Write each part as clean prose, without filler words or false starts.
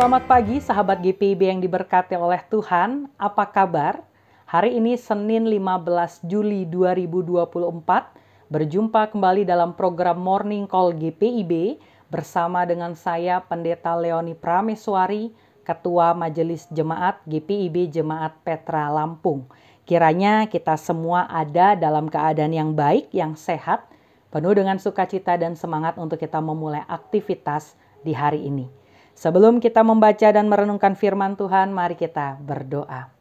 Selamat pagi sahabat GPIB yang diberkati oleh Tuhan. Apa kabar? Hari ini Senin 15 Juli 2024. Berjumpa kembali dalam program Morning Call GPIB bersama dengan saya Pendeta Leoni Prameswari, Ketua Majelis Jemaat GPIB Jemaat Petra Lampung. Kiranya kita semua ada dalam keadaan yang baik, yang sehat, penuh dengan sukacita dan semangat untuk kita memulai aktivitas di hari ini. Sebelum kita membaca dan merenungkan firman Tuhan, mari kita berdoa.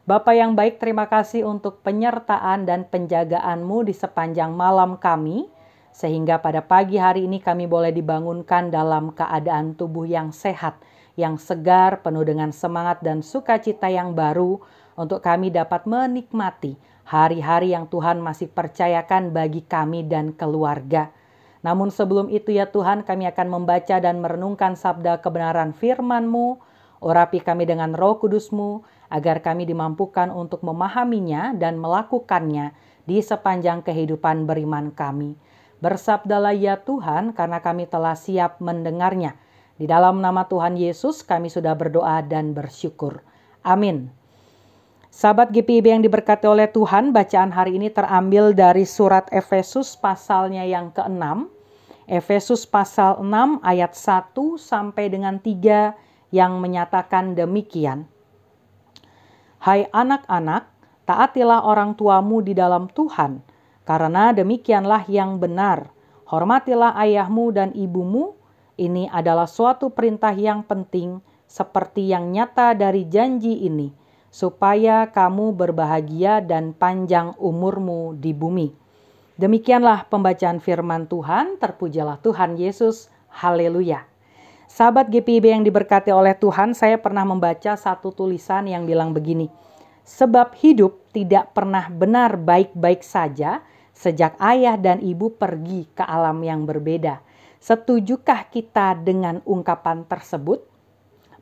Bapa yang baik, terima kasih untuk penyertaan dan penjagaan-Mu di sepanjang malam kami, sehingga pada pagi hari ini kami boleh dibangunkan dalam keadaan tubuh yang sehat, yang segar, penuh dengan semangat dan sukacita yang baru, untuk kami dapat menikmati hari-hari yang Tuhan masih percayakan bagi kami dan keluarga. Namun sebelum itu ya Tuhan, kami akan membaca dan merenungkan sabda kebenaran firman-Mu. Urapi kami dengan Roh Kudus-Mu, agar kami dimampukan untuk memahaminya dan melakukannya di sepanjang kehidupan beriman kami. Bersabdalah ya Tuhan, karena kami telah siap mendengarnya. Di dalam nama Tuhan Yesus kami sudah berdoa dan bersyukur. Amin. Sahabat GPIB yang diberkati oleh Tuhan, bacaan hari ini terambil dari surat Efesus pasalnya yang ke-6. Efesus pasal 6 ayat 1 sampai dengan 3 yang menyatakan demikian. Hai anak-anak, taatilah orang tuamu di dalam Tuhan, karena demikianlah yang benar. Hormatilah ayahmu dan ibumu, ini adalah suatu perintah yang penting, seperti yang nyata dari janji ini, supaya kamu berbahagia dan panjang umurmu di bumi. Demikianlah pembacaan firman Tuhan, terpujalah Tuhan Yesus, haleluya. Sahabat GPIB yang diberkati oleh Tuhan, saya pernah membaca satu tulisan yang bilang begini, sebab hidup tidak pernah benar baik-baik saja sejak ayah dan ibu pergi ke alam yang berbeda. Setujukah kita dengan ungkapan tersebut?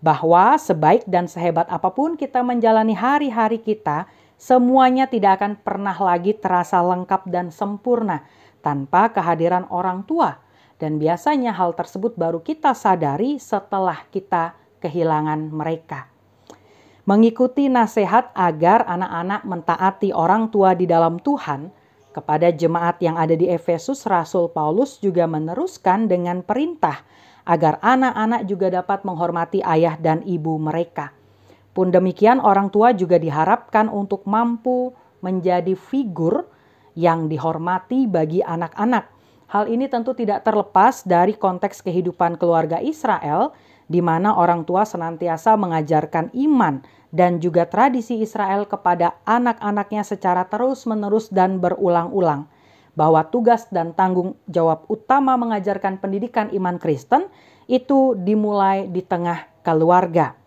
Bahwa sebaik dan sehebat apapun kita menjalani hari-hari kita, semuanya tidak akan pernah lagi terasa lengkap dan sempurna tanpa kehadiran orang tua. Dan biasanya hal tersebut baru kita sadari setelah kita kehilangan mereka. Mengikuti nasihat agar anak-anak mentaati orang tua di dalam Tuhan, kepada jemaat yang ada di Efesus, Rasul Paulus juga meneruskan dengan perintah agar anak-anak juga dapat menghormati ayah dan ibu mereka. Pun demikian, orang tua juga diharapkan untuk mampu menjadi figur yang dihormati bagi anak-anak. Hal ini tentu tidak terlepas dari konteks kehidupan keluarga Israel, di mana orang tua senantiasa mengajarkan iman dan juga tradisi Israel kepada anak-anaknya secara terus-menerus dan berulang-ulang, bahwa tugas dan tanggung jawab utama mengajarkan pendidikan iman Kristen itu dimulai di tengah keluarga.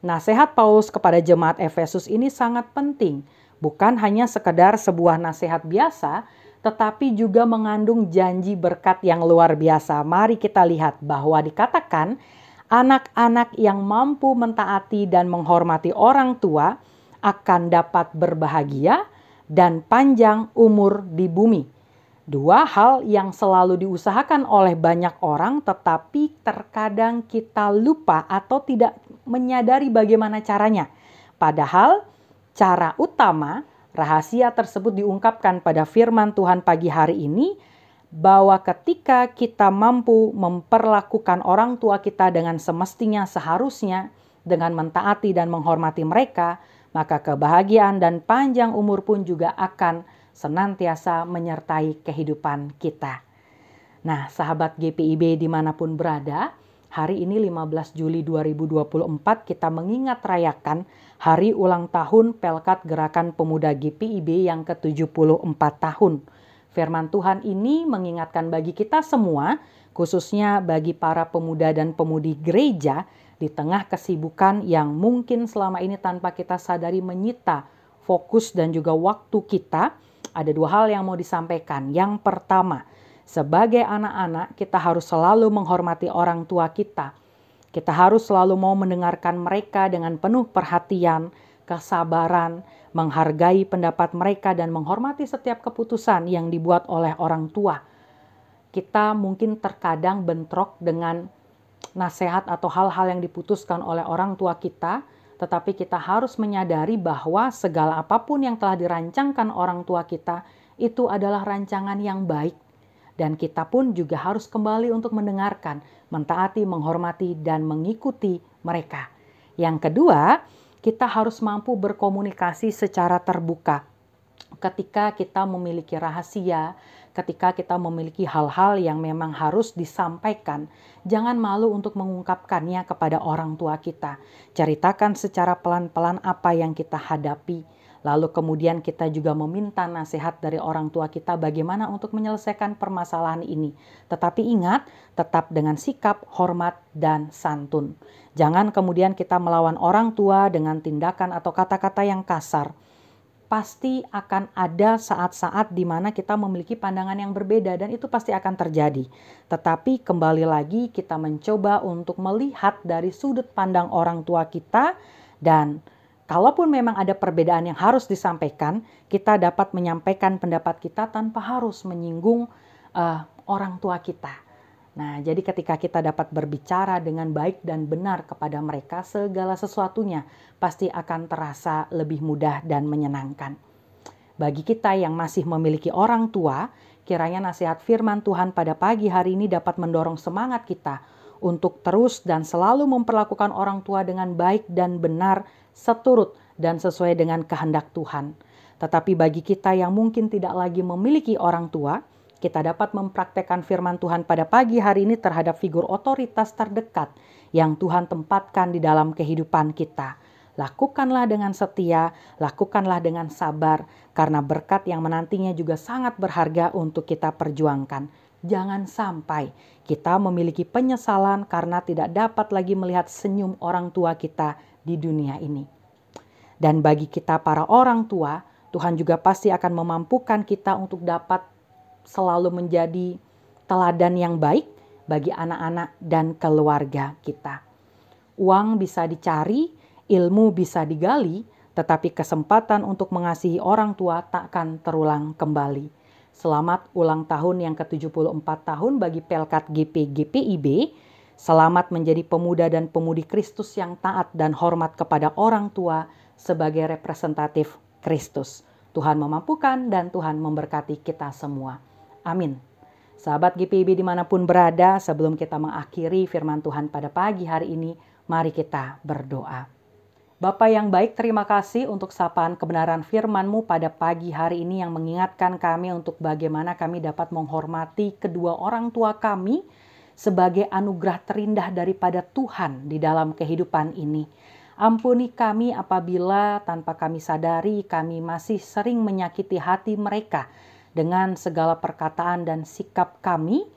Nasihat Paulus kepada jemaat Efesus ini sangat penting, bukan hanya sekedar sebuah nasihat biasa, tetapi juga mengandung janji berkat yang luar biasa. Mari kita lihat bahwa dikatakan anak-anak yang mampu mentaati dan menghormati orang tua akan dapat berbahagia dan panjang umur di bumi. Dua hal yang selalu diusahakan oleh banyak orang, tetapi terkadang kita lupa atau tidak menyadari bagaimana caranya. Padahal cara utama, rahasia tersebut diungkapkan pada firman Tuhan pagi hari ini, bahwa ketika kita mampu memperlakukan orang tua kita dengan semestinya seharusnya, dengan mentaati dan menghormati mereka, maka kebahagiaan dan panjang umur pun juga akan senantiasa menyertai kehidupan kita. Nah, sahabat GPIB dimanapun berada, hari ini 15 Juli 2024 kita mengingat rayakan hari ulang tahun Pelkat Gerakan Pemuda GPIB yang ke-74 tahun. Firman Tuhan ini mengingatkan bagi kita semua, khususnya bagi para pemuda dan pemudi gereja, di tengah kesibukan yang mungkin selama ini tanpa kita sadari menyita fokus dan juga waktu kita. Ada dua hal yang mau disampaikan. Yang pertama, sebagai anak-anak kita harus selalu menghormati orang tua kita. Kita harus selalu mau mendengarkan mereka dengan penuh perhatian, kesabaran, menghargai pendapat mereka dan menghormati setiap keputusan yang dibuat oleh orang tua. Kita mungkin terkadang bentrok dengan nasihat atau hal-hal yang diputuskan oleh orang tua kita, tetapi kita harus menyadari bahwa segala apapun yang telah dirancangkan orang tua kita itu adalah rancangan yang baik. Dan kita pun juga harus kembali untuk mendengarkan, mentaati, menghormati, dan mengikuti mereka. Yang kedua, kita harus mampu berkomunikasi secara terbuka. Ketika kita memiliki rahasia, ketika kita memiliki hal-hal yang memang harus disampaikan, jangan malu untuk mengungkapkannya kepada orang tua kita. Ceritakan secara pelan-pelan apa yang kita hadapi. Lalu kemudian kita juga meminta nasihat dari orang tua kita bagaimana untuk menyelesaikan permasalahan ini. Tetapi ingat, tetap dengan sikap, hormat, dan santun. Jangan kemudian kita melawan orang tua dengan tindakan atau kata-kata yang kasar. Pasti akan ada saat-saat di mana kita memiliki pandangan yang berbeda dan itu pasti akan terjadi. Tetapi kembali lagi kita mencoba untuk melihat dari sudut pandang orang tua kita, dan kalaupun memang ada perbedaan yang harus disampaikan, kita dapat menyampaikan pendapat kita tanpa harus menyinggung orang tua kita. Nah, jadi ketika kita dapat berbicara dengan baik dan benar kepada mereka, segala sesuatunya pasti akan terasa lebih mudah dan menyenangkan. Bagi kita yang masih memiliki orang tua, kiranya nasihat firman Tuhan pada pagi hari ini dapat mendorong semangat kita untuk terus dan selalu memperlakukan orang tua dengan baik dan benar, seturut dan sesuai dengan kehendak Tuhan. Tetapi bagi kita yang mungkin tidak lagi memiliki orang tua, kita dapat mempraktekkan firman Tuhan pada pagi hari ini terhadap figur otoritas terdekat yang Tuhan tempatkan di dalam kehidupan kita. Lakukanlah dengan setia, lakukanlah dengan sabar, karena berkat yang menantinya juga sangat berharga untuk kita perjuangkan. Jangan sampai kita memiliki penyesalan karena tidak dapat lagi melihat senyum orang tua kita di dunia ini. Dan bagi kita para orang tua, Tuhan juga pasti akan memampukan kita untuk dapat selalu menjadi teladan yang baik bagi anak-anak dan keluarga kita. Uang bisa dicari, ilmu bisa digali, tetapi kesempatan untuk mengasihi orang tua takkan terulang kembali. Selamat ulang tahun yang ke-74 tahun bagi Pelkat GP GPIB. Selamat menjadi pemuda dan pemudi Kristus yang taat dan hormat kepada orang tua sebagai representatif Kristus. Tuhan memampukan dan Tuhan memberkati kita semua. Amin. Sahabat GPIB dimanapun berada, sebelum kita mengakhiri firman Tuhan pada pagi hari ini, mari kita berdoa. Bapa yang baik, terima kasih untuk sapaan kebenaran firman-Mu pada pagi hari ini yang mengingatkan kami untuk bagaimana kami dapat menghormati kedua orang tua kami sebagai anugerah terindah daripada Tuhan di dalam kehidupan ini. Ampuni kami apabila tanpa kami sadari kami masih sering menyakiti hati mereka dengan segala perkataan dan sikap kami,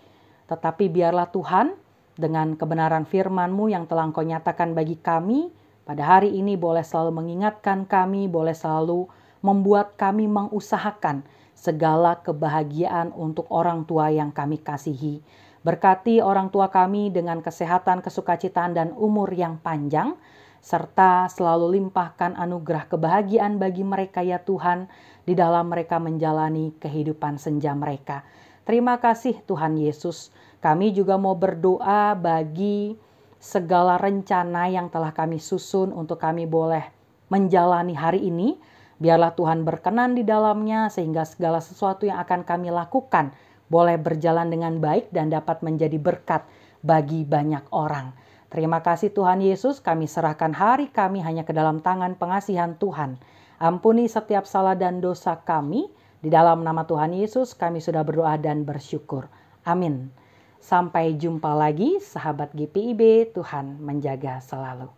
tetapi biarlah Tuhan dengan kebenaran firman-Mu yang telah Engkau nyatakan bagi kami, pada hari ini boleh selalu mengingatkan kami, boleh selalu membuat kami mengusahakan segala kebahagiaan untuk orang tua yang kami kasihi. Berkati orang tua kami dengan kesehatan, kesukacitaan, dan umur yang panjang, serta selalu limpahkan anugerah kebahagiaan bagi mereka ya Tuhan, di dalam mereka menjalani kehidupan senja mereka. Terima kasih Tuhan Yesus. Kami juga mau berdoa bagi segala rencana yang telah kami susun untuk kami boleh menjalani hari ini. Biarlah Tuhan berkenan di dalamnya sehingga segala sesuatu yang akan kami lakukan boleh berjalan dengan baik dan dapat menjadi berkat bagi banyak orang. Terima kasih Tuhan Yesus, kami serahkan hari kami hanya ke dalam tangan pengasihan Tuhan. Ampuni setiap salah dan dosa kami. Di dalam nama Tuhan Yesus kami sudah berdoa dan bersyukur. Amin. Sampai jumpa lagi sahabat GPIB, Tuhan menjaga selalu.